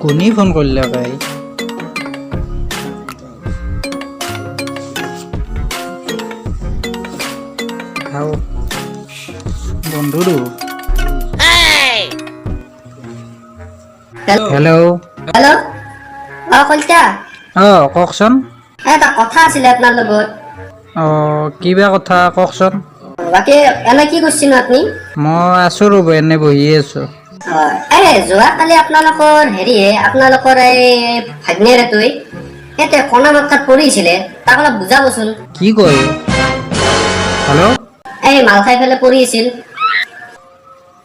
কোনে ফোন কৰিলে ভাই? খাওঁ বন্ধুটো। হেল্ল' হেল্ল' কলিতা কওকচোন। এটা কথা আছিলে আপোনাৰ লগত। কিবা কথা কওকচোন। বাকী এনে কি কৰিছিল আপুনি? মই আছোঁ ৰ'ব, এনে বহি আছোঁ। যোৱাকালি আপোনালোকৰ এই ভাগ্নেৰেতোই এতিয়া কণা মাথাত পৰিছিলে, তাক অলপ বুজাবচোন। কি কয়? হেল্ল', এই মাল খাই পেলাই পৰি আছিল।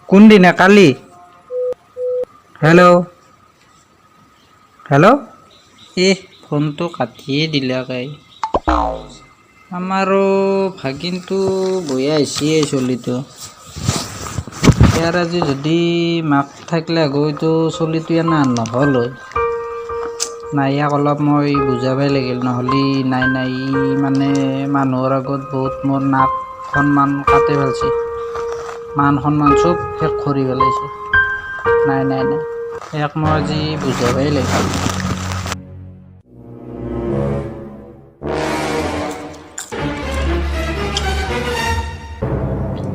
কোনদিনা? কালি? হেল্ল', হেল্ল', ফোনটো কাটিয়ে দিলে কাই। আমাৰো ভাগিনটো বয়া আহিছে চলিটো। ইয়াৰ আজি যদি মাক থাকিলে গৈতো চলিটো এনে নহ'ল হয়। নাই, ইয়াক অলপ মই বুজাবই লাগিল, নহ'লে নাই মানে মানুহৰ আগত বহুত মোৰ নাক সন্মান কাটি পেলাইছে, মান সন্মান চব শেষ কৰি পেলাইছে। নাই ইয়াক মই আজি বুজাবই লাগিব।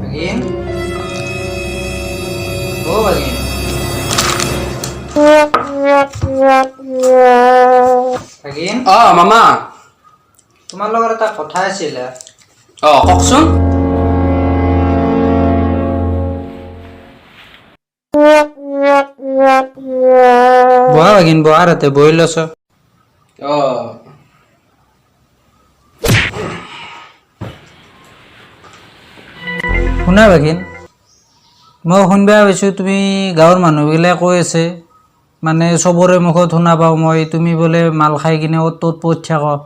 ভাগিন, ভাগিন, ভাগিন। মামা। তোমাৰ লগত এটা কথা আছিলে। কওকচোন। বহা ভাগিন, বহা ৰাতে বহি লৈছ। শুনা ভাগিন, মই শুনবা পাইছোঁ তুমি গাঁৱৰ মানুহবিলাকে কৈ আছে, মানে চবৰে মুখত শুনা পাওঁ মই, তুমি বোলে মাল খাই কিনে অ'ত ত'ত পৰি থাক।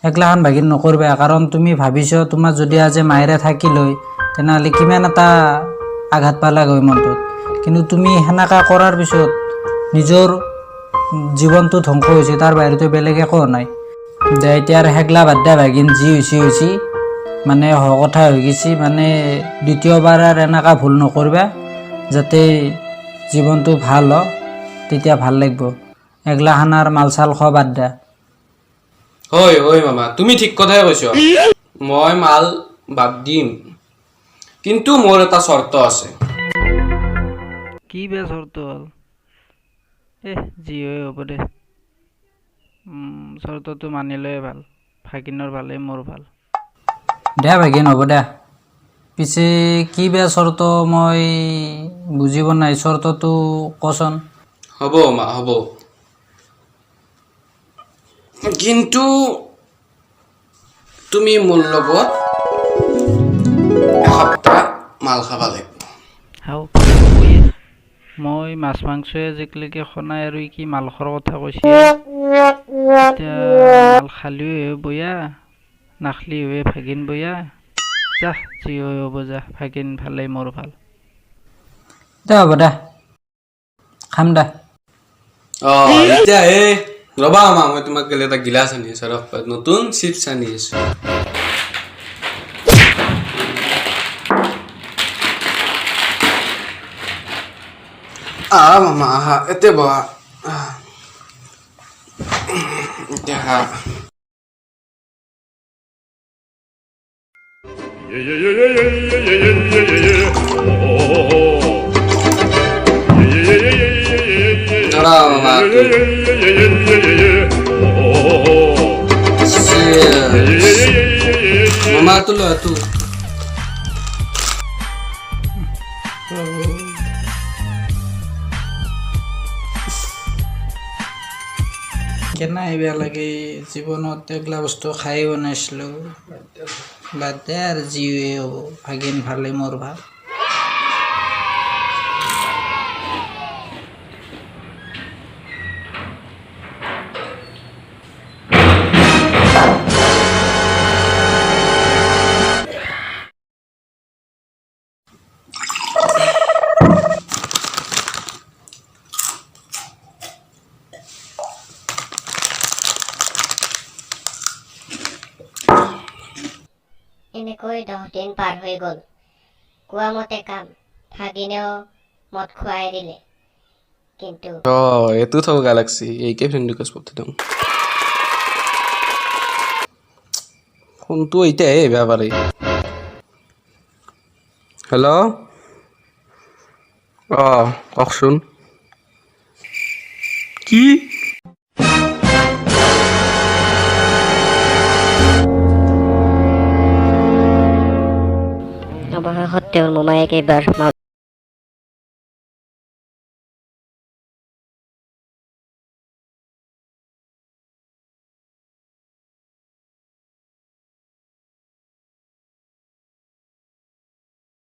সেইগিলাখান ভাগিন নকৰিবা, কাৰণ তুমি ভাবিছ তোমাৰ যদি আজি মায়েৰে থাকিল হয় তেনেহ'লে কিমান এটা আঘাত পালা হয় মনটোত। কিন্তু তুমি সেনেকা কৰাৰ পিছত নিজৰ জীৱনটো ধ্বংস হৈছে, তাৰ বাহিৰতো বেলেগ একো নাই। দে এতিয়া আৰু সেগলা বাদ দে ভাগিন, যি হৈছে মানে কথা হৈ গৈছে, মানে দ্বিতীয়বাৰ আৰু এনেকুৱা ভুল নকৰিবা, যাতে জীৱনটো ভাল হয়, তেতিয়া ভাল লাগিব। এগলাখানাৰ মাল চাল খোৱা বাদ দে। হয় মামা, তুমি ঠিক কথাই কৈছ। মই মাল বাদ দিম, কিন্তু মোৰ এটা চৰ্ত আছে। কি বেয়া চৰ্ত হ'ল? যি হয় হ'ব দে। চৰ্তটো মানিলেই ভাল, ভাগিনৰ ভালেই মোৰ ভাল। দে ভাগিন, হ'ব দে। পিছে কি বেয়া চৰ্ত মই বুজি পোৱা নাই, চৰ্তটো কচোন। হ'ব মা, হ'ব। কিন্তু তুমি মোৰ লগত এসপ্তাহ মাল খাবা লাগিব। মই মাছ মাংসই আজিলৈকে খোৱা আৰু কি মালখোৱাৰ কথা কৈছে। এতিয়া মাল খালিও বয়া, নাখলি হৈ ভাগিন বয়া। যা, যি হয় হ'ব যা, ভাগিন ভালেই মোৰ ভাল। দে হ'ব দে, খাম দে। এতিয়া ৰ'বা মামা, মই তোমাক গেলে এটা গিলাচ আনি আছো, নতুন চিপছ আনি আছো। মামা আহা, এতিয়া বহা। এতিয়া আহা। মামা তো লো তু কেনে বেয়া লাগে জীৱনত, এইগিলা বস্তু খাই বনাইছিলোঁ। বাদ দে আৰু, যি হ'ব, ভাগিন ভালেই মোৰ ভাল। এনেকৈ 10 দিন পাৰ হৈ গ'ল। কোৱা মতে কাম, ভাগিনেও মদ খুৱাই দিলে। কিন্তু এইটো থব গা লাগছি এইকে ফ্ৰেণ্ড ৰিকুৱেষ্ট পঠাই দিওঁ ফোনটো এতিয়াহে বেয়া পাৰি হেল্ল' কওকচোন কি অৱশেষত তেওঁৰ মোমায়েক এইবাৰ